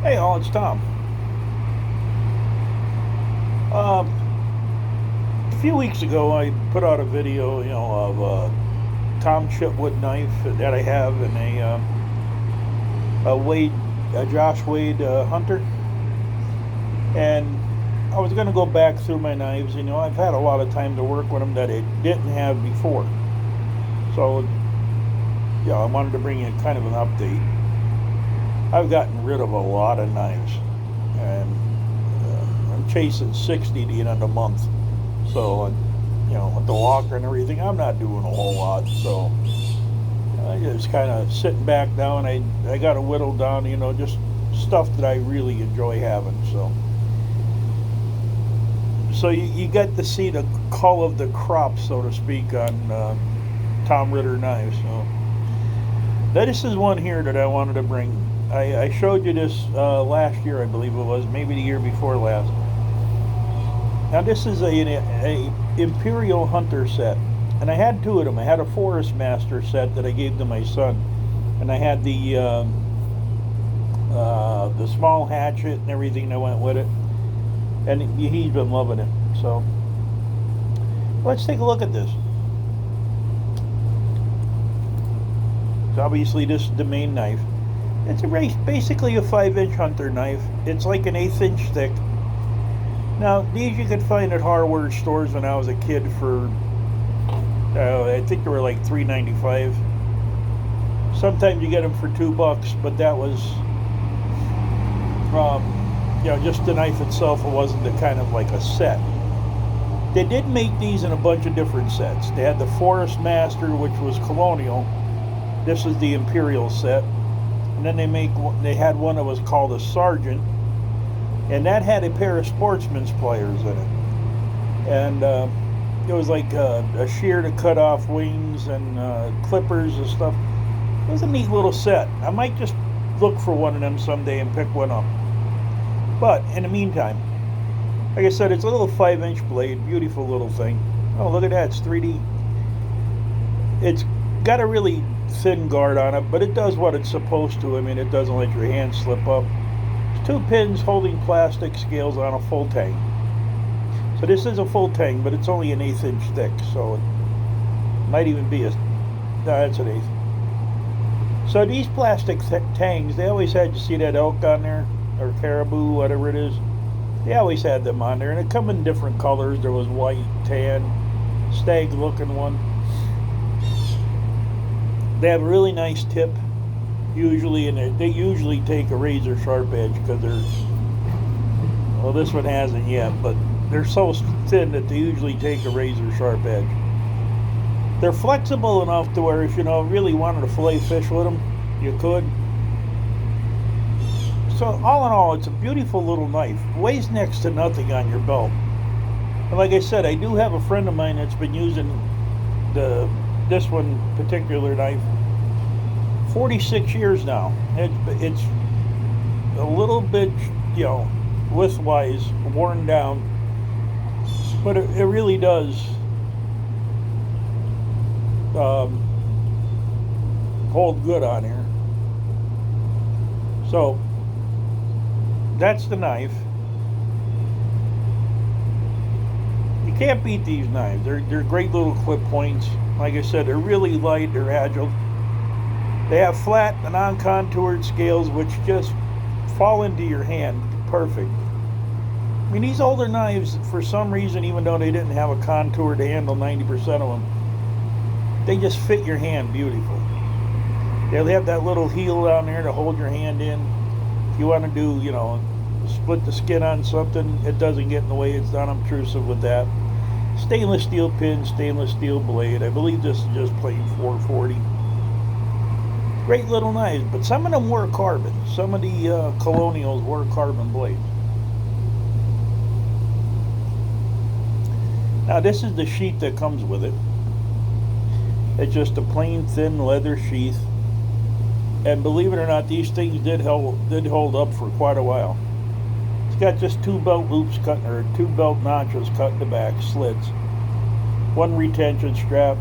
Hey all, it's Tom. A few weeks ago, I put out a video, of a Tom Chipwood knife that I have in a Wade, a Josh Wade Hunter, and I was going to go back through my knives. I've had a lot of time to work with them that I didn't have before, so I wanted to bring you kind of an update. I've gotten rid of a lot of knives, and I'm chasing 60 at the end of the month. So, with the walker and everything, I'm not doing a whole lot. So, I just kind of sitting back now, and I got to whittle down, just stuff that I really enjoy having. So you get to see the call of the crop, so to speak, on Tom Ritter knives. So, this is one here that I wanted to bring. I showed you this last year, I believe it was, maybe the year before last. Now this is a Imperial Hunter Set, and I had two of them. I had a Forest Master set that I gave to my son, and I had the small hatchet and everything that went with it, and he's been loving it. So let's take a look at this. So obviously this is the main knife. It's basically a 5-inch hunter knife. It's like an 1/8 inch thick. Now, these you could find at hardware stores when I was a kid for, I think they were like $3.95. Sometimes you get them for $2, but that was, just the knife itself. It wasn't the kind of like a set. They did make these in a bunch of different sets. They had the Forest Master, which was colonial. This is the Imperial set, and then they had one that was called a Sergeant. And that had a pair of Sportsman's pliers in it. And it was like a shear to cut off wings and clippers and stuff. It was a neat little set. I might just look for one of them someday and pick one up. But in the meantime, like I said, it's a little 5-inch blade. Beautiful little thing. Oh, look at that. It's 3D. It's got a really thin guard on it, but it does what it's supposed to. I mean, it doesn't let your hand slip up. 2 pins holding plastic scales on a full tang. So this is a full tang, but it's only an 1/8 inch thick, so it might even be that's an 1/8. So these plastic tangs, they always had, you see that elk on there, or caribou, whatever it is. They always had them on there, and it come in different colors. There was white, tan, stag looking one. They have a really nice tip. Usually, and they usually take a razor sharp edge because well, this one hasn't yet, but they're so thin that they usually take a razor sharp edge. They're flexible enough to where if really wanted to fillet fish with them, you could. So all in all, it's a beautiful little knife. It weighs next to nothing on your belt. And like I said, I do have a friend of mine that's been using this one particular knife 46 years now. It's a little bit, width-wise, worn down, but it really does hold good on here. So that's the knife. You can't beat these knives. They're great little clip points. Like I said, they're really light. They're agile. They have flat and non-contoured scales which just fall into your hand perfect. I mean, these older knives, for some reason, even though they didn't have a contour to handle 90% of them, they just fit your hand beautiful. They'll have that little heel down there to hold your hand in. If you want to do, split the skin on something, it doesn't get in the way. It's not obtrusive with that. Stainless steel pin, stainless steel blade. I believe this is just plain 440. Great little knives, but some of them were carbon. Some of the colonials were carbon blades. Now this is the sheath that comes with it. It's just a plain thin leather sheath, and believe it or not, these things did hold up for quite a while. It's got just 2 belt loops cut, or 2 belt notches cut in the back, slits. 1 retention strap.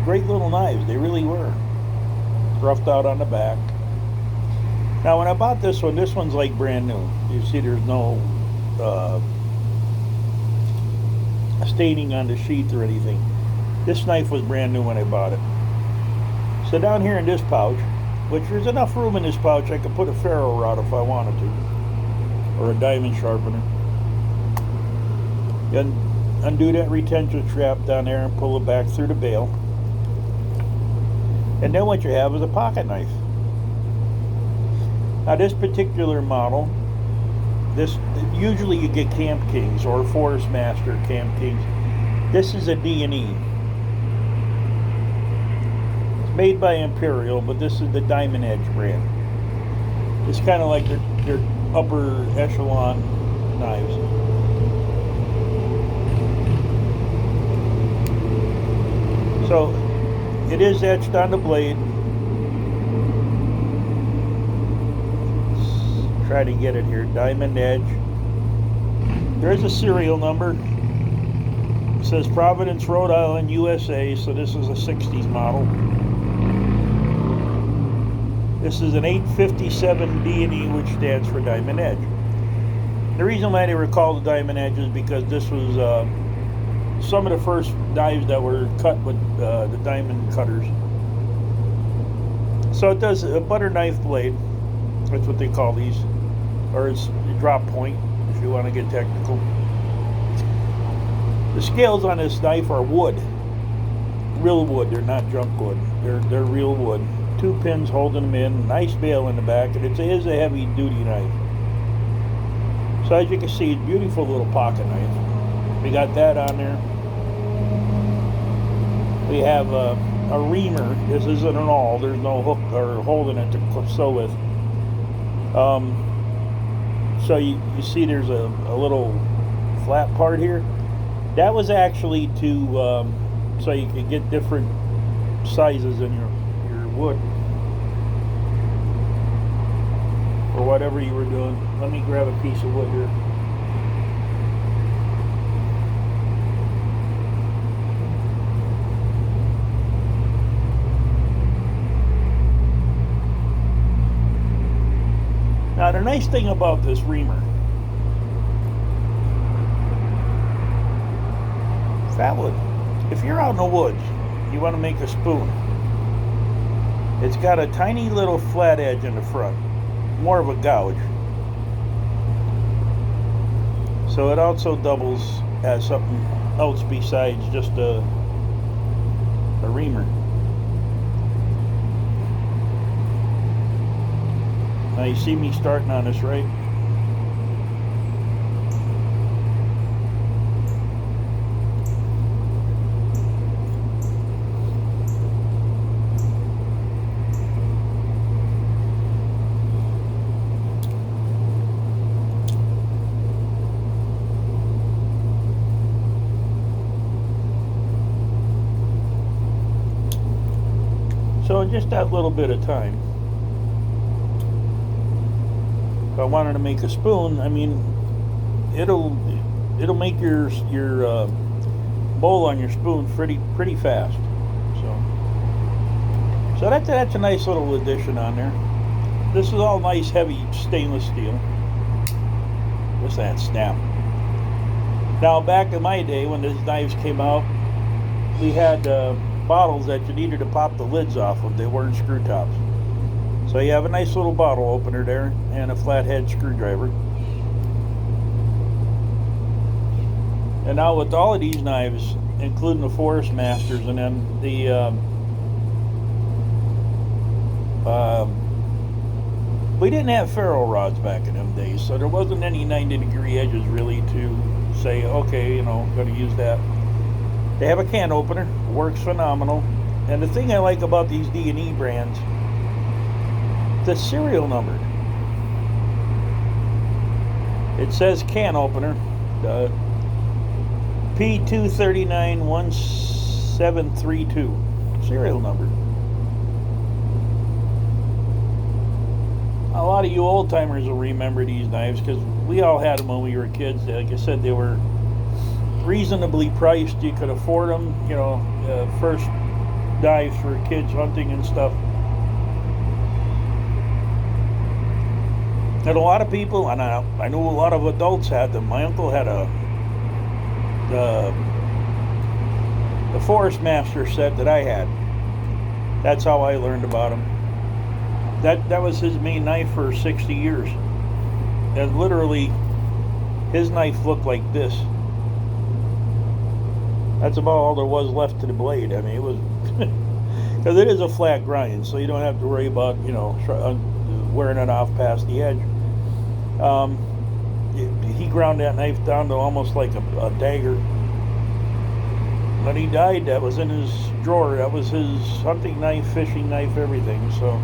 Great little knives, they really were. Roughed out on the back. Now, when I bought this one's like brand new. You see, there's no staining on the sheath or anything. This knife was brand new when I bought it. So down here in this pouch, which there's enough room in this pouch, I could put a ferro rod if I wanted to, or a diamond sharpener. Then undo that retention strap down there and pull it back through the bail. And then what you have is a pocket knife. Now this particular model, usually you get Camp Kings or Forest Master Camp Kings. This is a D&E. It's made by Imperial, but this is the Diamond Edge brand. It's kind of like their upper echelon knives. So it is etched on the blade. Let's try to get it here. Diamond Edge. There's a serial number. It says Providence, Rhode Island, USA. So this is a 60s model. This is an 857 D&E, which stands for Diamond Edge. The reason why they were called the Diamond Edge is because this was some of the first knives that were cut with the diamond cutters. So it does a butter knife blade. That's what they call these, or it's a drop point if you want to get technical. The scales on this knife are wood, real wood. They're not junk wood. They're real wood. 2 pins holding them in. Nice bail in the back, and it is a heavy duty knife. So as you can see, beautiful little pocket knife. We got that on there. We have a Reamer. This isn't an awl. There's no hook or hole in it to sew with. So you see there's a little flat part here. That was actually to so you could get different sizes in your wood or whatever you were doing. Let me grab a piece of wood here. Now the nice thing about this Reamer, if you're out in the woods, you want to make a spoon. It's got a tiny little flat edge in the front, more of a gouge. So it also doubles as something else besides just a Reamer. Now you see me starting on this, right? So in just that little bit of time, if I wanted to make a spoon, I mean, it'll make your bowl on your spoon pretty fast. So that's a nice little addition on there. This is all nice heavy stainless steel. What's that? Snap. Now back in my day when these knives came out, we had bottles that you needed to pop the lids off of. They weren't screw tops. So you have a nice little bottle opener there and a flathead screwdriver. And now with all of these knives, including the Forest Masters, and then the we didn't have ferro rods back in them days, so there wasn't any 90-degree edges really to say, okay, I'm going to use that. They have a can opener, works phenomenal. And the thing I like about these D&E brands, the serial number. It says can opener, P2391732, serial number. A lot of you old timers will remember these knives because we all had them when we were kids. Like I said, they were reasonably priced. You could afford them, first knives for kids hunting and stuff. And a lot of people, and I knew a lot of adults had them. My uncle had the Forest Master set that I had. That's how I learned about him. That was his main knife for 60 years. And literally, his knife looked like this. That's about all there was left to the blade. I mean, it was, because it is a flat grind, so you don't have to worry about, you know, wearing it off past the edge. He ground that knife down to almost like a dagger. When he died, that was in his drawer. That was his hunting knife, fishing knife, everything. So,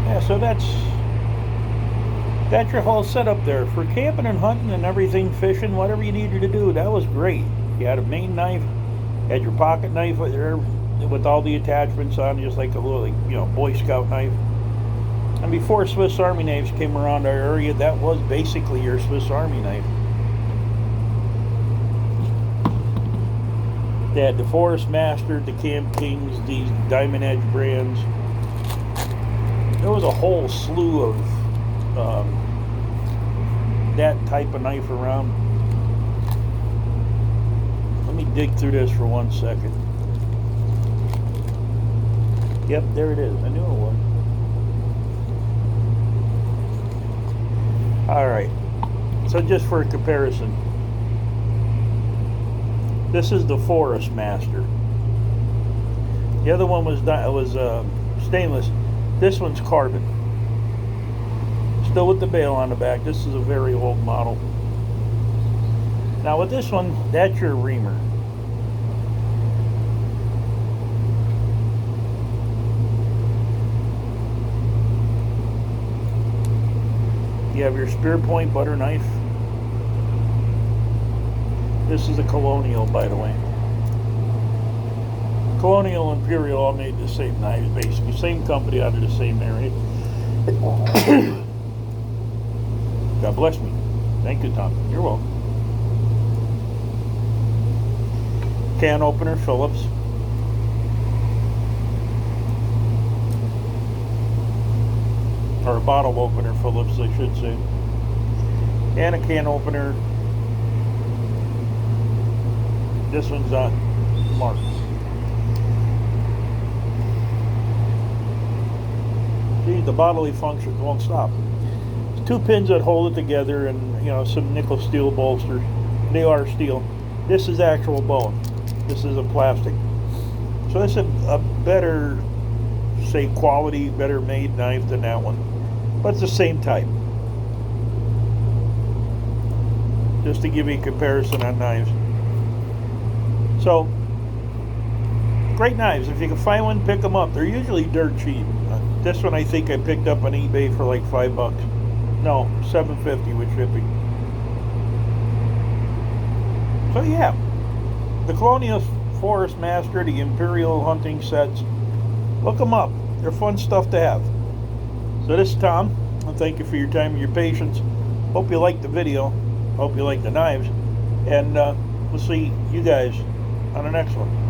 yeah, so that's your whole setup there for camping and hunting and everything, fishing, whatever you needed to do. That was great. You had a main knife, had your pocket knife there with all the attachments on, just like a little, you know, Boy Scout knife. And before Swiss Army knives came around our area, that was basically your Swiss Army knife. They had the Forest Master, the Camp Kings, these Diamond Edge brands. There was a whole slew of that type of knife around. Let me dig through this for 1 second. Yep, there it is. I knew it was. Alright. So just for a comparison, this is the Forest Master. The other one was stainless. This one's carbon. Still with the bail on the back. This is a very old model. Now with this one, that's your Reamer. You have your spear point butter knife. This is a Colonial, by the way. Colonial and Imperial all made the same knives, basically. Same company out of the same area. God bless me. Thank you, Tom. You're welcome. Can opener, Phillips. Or a bottle opener, Phillips, I should say. And a can opener. This one's on Mark. See, the bodily functions won't stop. There's 2 pins that hold it together, and you know, some nickel steel bolsters. They are steel. This is actual bone. This is a plastic. So it's a better, say, quality, better made knife than that one. But it's the same type. Just to give you a comparison on knives. So, great knives. If you can find one, pick them up. They're usually dirt cheap. This one I think I picked up on eBay for like $5. No, $7.50 with shipping. So yeah, the Colonial Forest Master, the Imperial Hunting Sets. Look them up. They're fun stuff to have. So this is Tom, and thank you for your time and your patience. Hope you liked the video. Hope you like the knives. And we'll see you guys on the next one.